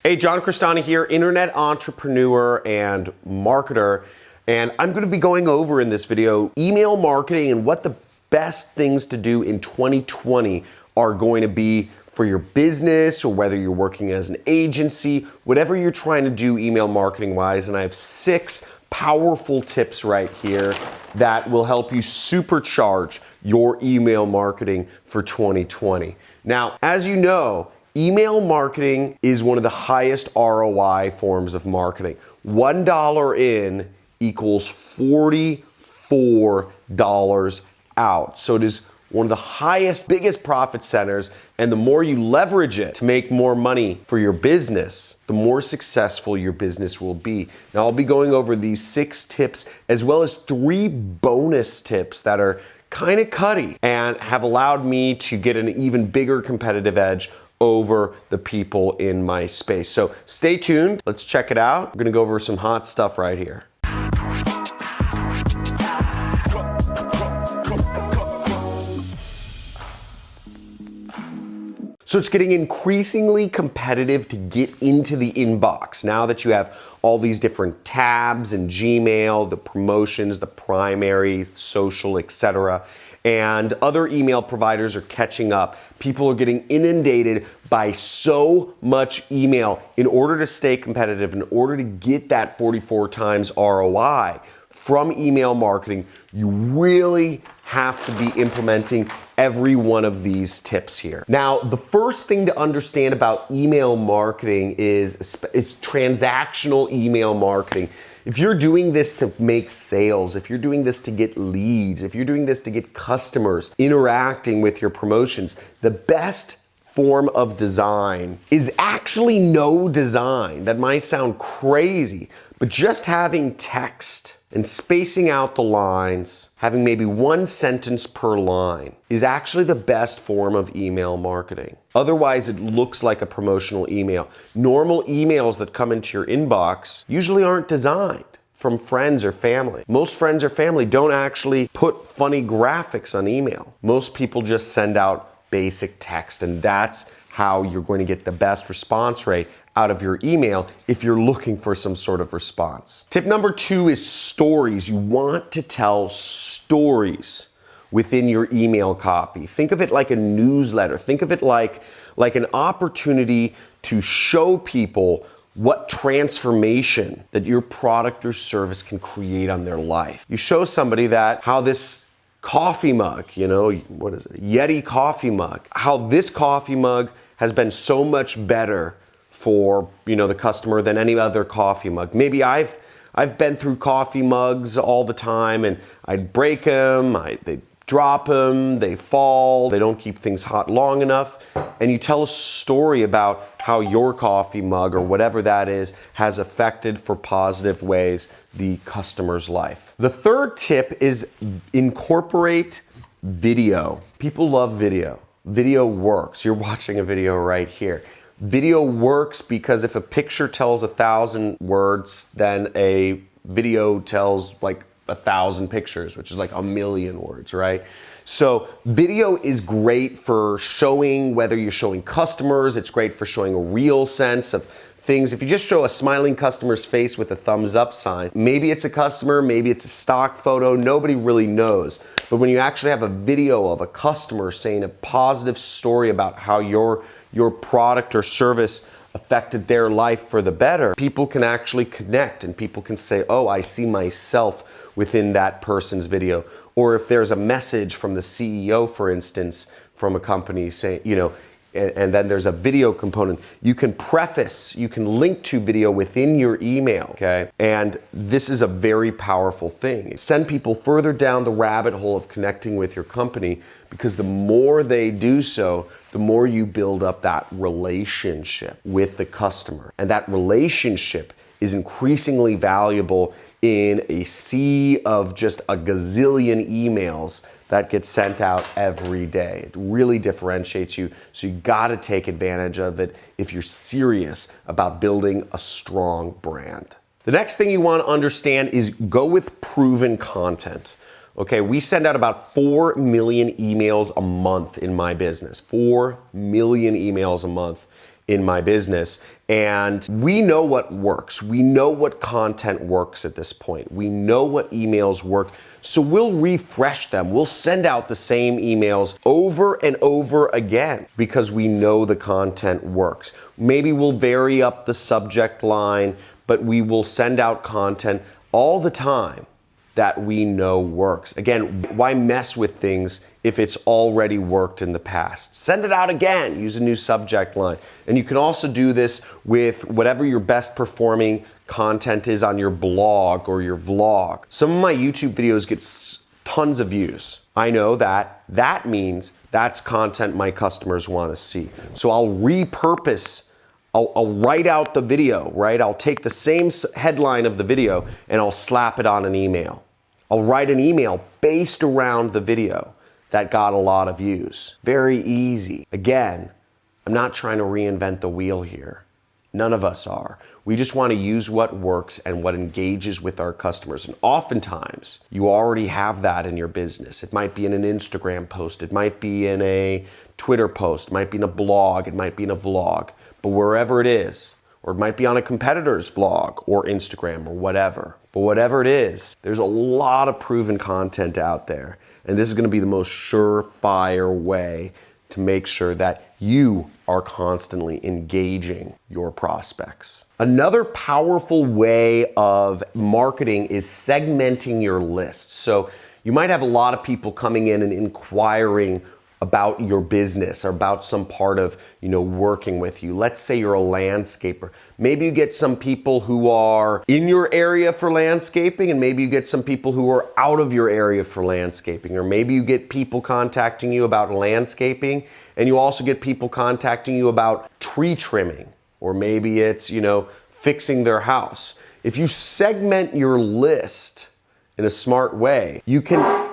Hey, John Crestani here, internet entrepreneur and marketer, and I'm going to be going over in this video email marketing and what the best things to do in 2020 are going to be for your business, or whether you're working as an agency, whatever you're trying to do email marketing wise. And I have 6 powerful tips right here that will help you supercharge your email marketing for 2020. Now, as you know, email marketing is one of the highest ROI forms of marketing. $1 in equals $44 out. So it is one of the highest, biggest profit centers, and the more you leverage it to make more money for your business, the more successful your business will be. Now, I'll be going over these 6 tips as well as 3 bonus tips that are kind of cutty and have allowed me to get an even bigger competitive edge over the people in my space. So stay tuned. Let's check it out. I'm gonna go over some hot stuff right here. So it's getting increasingly competitive to get into the inbox now that you have all these different tabs in Gmail, the promotions, the primary, social, etc. And other email providers are catching up. People are getting inundated by so much email. In order to stay competitive, in order to get that 44 times ROI from email marketing, you really have to be implementing every one of these tips here. Now, the first thing to understand about email marketing is it's transactional email marketing. If you're doing this to make sales, if you're doing this to get leads, if you're doing this to get customers interacting with your promotions, the best form of design is actually no design. That might sound crazy, but just having text and spacing out the lines, having maybe 1 sentence per line, is actually the best form of email marketing. Otherwise, it looks like a promotional email. Normal emails that come into your inbox usually aren't designed from friends or family. Most friends or family don't actually put funny graphics on email. Most people just send out basic text, and that's how you're going to get the best response rate out of your email if you're looking for some sort of response. Tip number 2 is stories. You want to tell stories within your email copy. Think of it like a newsletter. Think of it like an opportunity to show people what transformation that your product or service can create on their life. You show somebody that how this coffee mug, what is it? Yeti coffee mug. How this coffee mug has been so much better for, the customer than any other coffee mug. Maybe I've been through coffee mugs all the time, and I'd break them, they drop them, they fall, they don't keep things hot long enough, and you tell a story about how your coffee mug or whatever that is has affected for positive ways the customer's life. The third tip is incorporate video. People love video. Video works. You're watching a video right here. Video works because if a picture tells 1,000 words, then a video tells like 1,000 pictures, which is like 1,000,000 words, right? So video is great for showing, whether you're showing customers, it's great for showing a real sense of things. If you just show a smiling customer's face with a thumbs up sign, maybe it's a customer, maybe it's a stock photo, nobody really knows. But when you actually have a video of a customer saying a positive story about how your product or service affected their life for the better, people can actually connect and people can say, oh, I see myself within that person's video. Or if there's a message from the CEO, for instance, from a company saying, and then there's a video component, you can link to video within your email, okay? And this is a very powerful thing. Send people further down the rabbit hole of connecting with your company, because the more they do so, the more you build up that relationship with the customer. And that relationship is increasingly valuable in a sea of just a gazillion emails that gets sent out every day. It really differentiates you, so you gotta take advantage of it if you're serious about building a strong brand. The next thing you wanna understand is go with proven content. Okay, we send out about 4 million emails a month in my business. 4 million emails a month. in my business. And we know what works. We know what content works at this point. We know what emails work. So we'll refresh them. We'll send out the same emails over and over again because we know the content works. Maybe we'll vary up the subject line, but we will send out content all the time that we know works. Again, why mess with things if it's already worked in the past? Send it out again, use a new subject line. And you can also do this with whatever your best performing content is on your blog or your vlog. Some of my YouTube videos get tons of views. I know that means that's content my customers want to see. So I'll repurpose, I'll write out the video, right? I'll take the same headline of the video and I'll slap it on an email. I'll write an email based around the video that got a lot of views. Very easy. Again, I'm not trying to reinvent the wheel here. None of us are. We just want to use what works and what engages with our customers. And oftentimes, you already have that in your business. It might be in an Instagram post. It might be in a Twitter post. It might be in a blog. It might be in a vlog. But wherever it is, or it might be on a competitor's vlog or Instagram or whatever. But whatever it is, there's a lot of proven content out there. And this is going to be the most surefire way to make sure that you are constantly engaging your prospects. Another powerful way of marketing is segmenting your list. So you might have a lot of people coming in and inquiring about your business or about some part of, working with you. Let's say you're a landscaper. Maybe you get some people who are in your area for landscaping, and maybe you get some people who are out of your area for landscaping, or maybe you get people contacting you about landscaping, and you also get people contacting you about tree trimming, or maybe it's, fixing their house. If you segment your list in a smart way, you can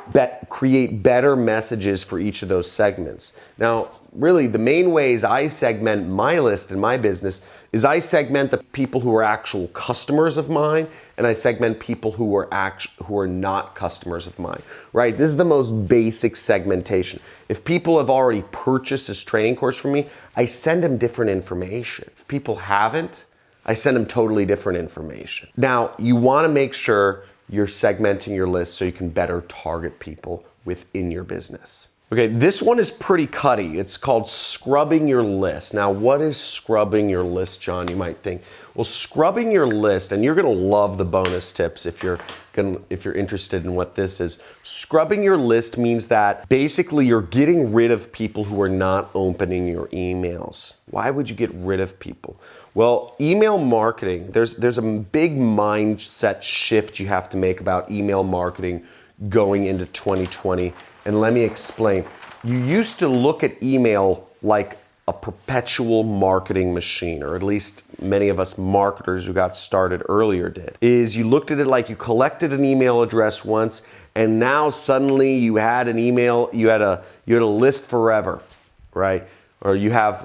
create better messages for each of those segments. Now, really, the main ways I segment my list in my business is I segment the people who are actual customers of mine, and I segment people who are not customers of mine, right? This is the most basic segmentation. If people have already purchased this training course from me, I send them different information. If people haven't, I send them totally different information. Now, you want to make sure you're segmenting your list so you can better target people within your business. Okay, this one is pretty cutty. It's called scrubbing your list. Now, what is scrubbing your list, John? You might think. Well, scrubbing your list, and you're gonna love the bonus tips if you're interested in what this is. Scrubbing your list means that basically you're getting rid of people who are not opening your emails. Why would you get rid of people? Well, email marketing, there's a big mindset shift you have to make about email marketing going into 2020. And let me explain. You used to look at email like a perpetual marketing machine, or at least many of us marketers who got started earlier did. Is you looked at it like you collected an email address once, and now suddenly you had an email, you had a list forever, right? Or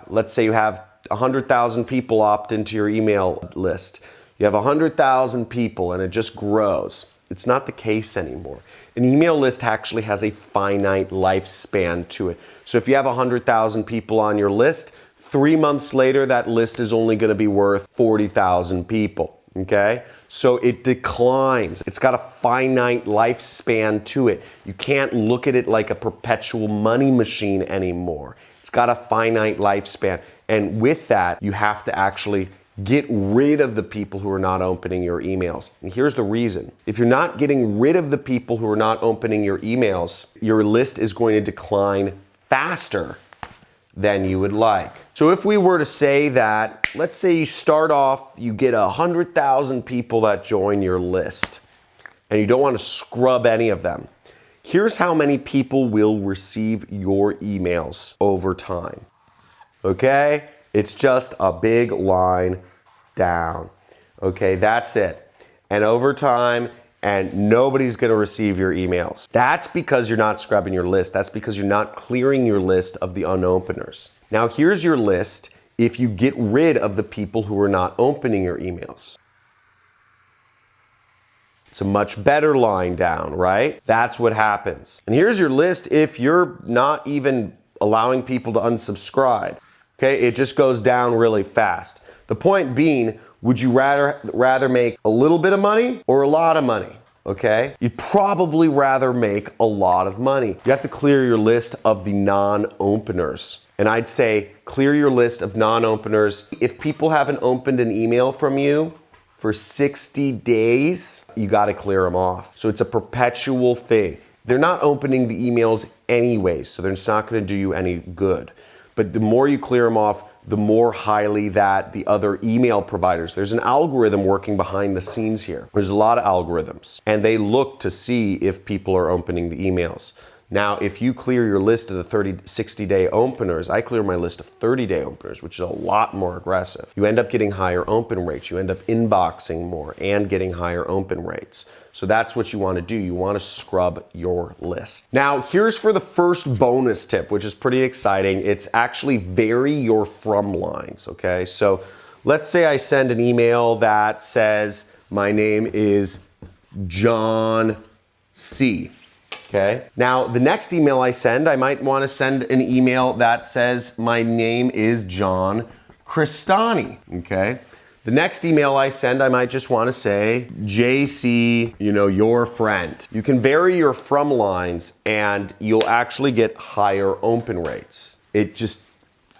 let's say you have 100,000 people opt into your email list. You have 100,000 people and it just grows. It's not the case anymore. An email list actually has a finite lifespan to it. So if you have 100,000 people on your list, 3 months later, that list is only going to be worth 40,000 people. Okay? So it declines. It's got a finite lifespan to it. You can't look at it like a perpetual money machine anymore. It's got a finite lifespan. And with that, you have to actually get rid of the people who are not opening your emails. And here's the reason. If you're not getting rid of the people who are not opening your emails, your list is going to decline faster than you would like. So if we were to say that, let's say you start off, you get 100,000 people that join your list, and you don't want to scrub any of them. Here's how many people will receive your emails over time. Okay? It's just a big line down. Okay, that's it. And over time, and nobody's gonna receive your emails. That's because you're not scrubbing your list. That's because you're not clearing your list of the unopeners. Now here's your list if you get rid of the people who are not opening your emails. It's a much better line down, right? That's what happens. And here's your list if you're not even allowing people to unsubscribe. Okay, it just goes down really fast. The point being, would you rather make a little bit of money or a lot of money? Okay, you'd probably rather make a lot of money. You have to clear your list of the non-openers. And I'd say clear your list of non-openers. If people haven't opened an email from you for 60 days, you got to clear them off. So it's a perpetual thing. They're not opening the emails anyways, so they're not going to do you any good. But the more you clear them off, the more highly that the other email providers, there's an algorithm working behind the scenes here. There's a lot of algorithms, and they look to see if people are opening the emails. Now, if you clear your list of the 60-day openers, I clear my list of 30-day openers, which is a lot more aggressive. You end up getting higher open rates. You end up inboxing more and getting higher open rates. So that's what you want to do. You want to scrub your list. Now, here's for the first bonus tip, which is pretty exciting. It's actually vary your from lines, okay? So let's say I send an email that says, my name is John C. Okay. Now, the next email I send, I might want to send an email that says, my name is John Crestani. Okay. The next email I send, I might just want to say, JC, your friend. You can vary your from lines and you'll actually get higher open rates. It just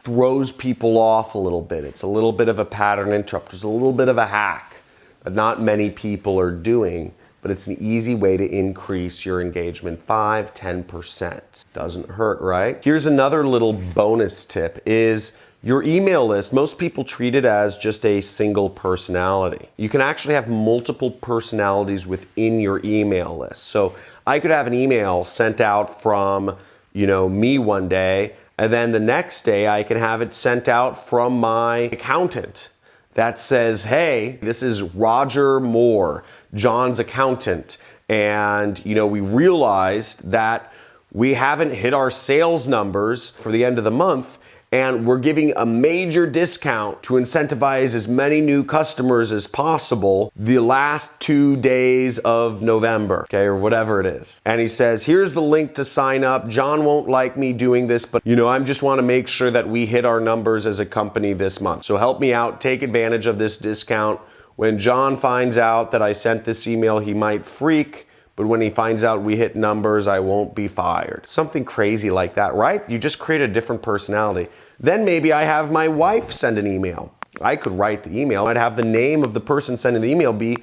throws people off a little bit. It's a little bit of a pattern interrupt. It's a little bit of a hack that not many people are doing, but it's an easy way to increase your engagement 5-10%. Doesn't hurt, right? Here's another little bonus tip is your email list. Most people treat it as just a single personality. You can actually have multiple personalities within your email list. So I could have an email sent out from, me one day, and then the next day I can have it sent out from my accountant that says, hey, this is Roger Moore, John's accountant. And, we realized that we haven't hit our sales numbers for the end of the month, and we're giving a major discount to incentivize as many new customers as possible the last 2 days of November, okay, or whatever it is. And he says, here's the link to sign up. John won't like me doing this, but I just want to make sure that we hit our numbers as a company this month. So help me out, take advantage of this discount. When John finds out that I sent this email, he might freak. But when he finds out we hit numbers, I won't be fired. Something crazy like that, right? You just create a different personality. Then maybe I have my wife send an email. I could write the email. I'd have the name of the person sending the email be,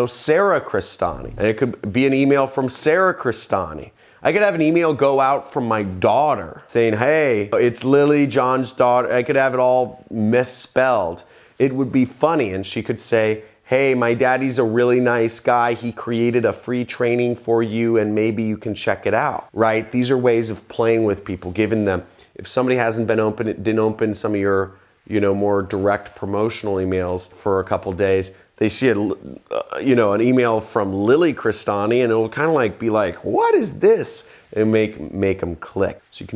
Sarah Crestani. And it could be an email from Sarah Crestani. I could have an email go out from my daughter saying, hey, it's Lily, John's daughter. I could have it all misspelled. It would be funny. And she could say, hey, my daddy's a really nice guy. He created a free training for you and maybe you can check it out, right? These are ways of playing with people, giving them, if somebody hasn't been didn't open some of your, more direct promotional emails for a couple days, they see an email from Lily Crestani and it'll kind of be like, what is this? And make them click. So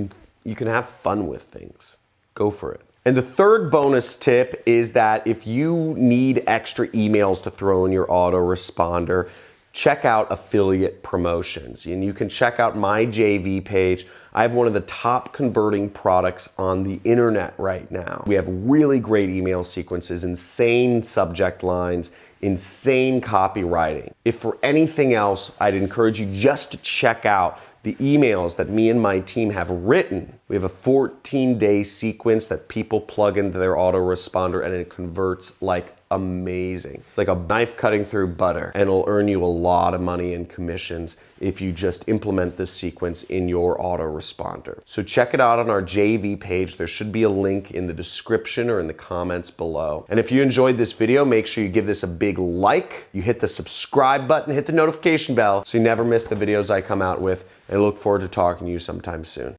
you can have fun with things. Go for it. And the third bonus tip is that if you need extra emails to throw in your autoresponder, check out affiliate promotions. And you can check out my JV page. I have one of the top converting products on the internet right now. We have really great email sequences, insane subject lines, insane copywriting. If for anything else, I'd encourage you just to check out the emails that me and my team have written. We have a 14-day sequence that people plug into their autoresponder and it converts like amazing. It's like a knife cutting through butter, and it'll earn you a lot of money in commissions if you just implement this sequence in your autoresponder. So check it out on our JV page. There should be a link in the description or in the comments below. And if you enjoyed this video, make sure you give this a big like. You hit the subscribe button, hit the notification bell so you never miss the videos I come out with. And I look forward to talking to you sometime soon.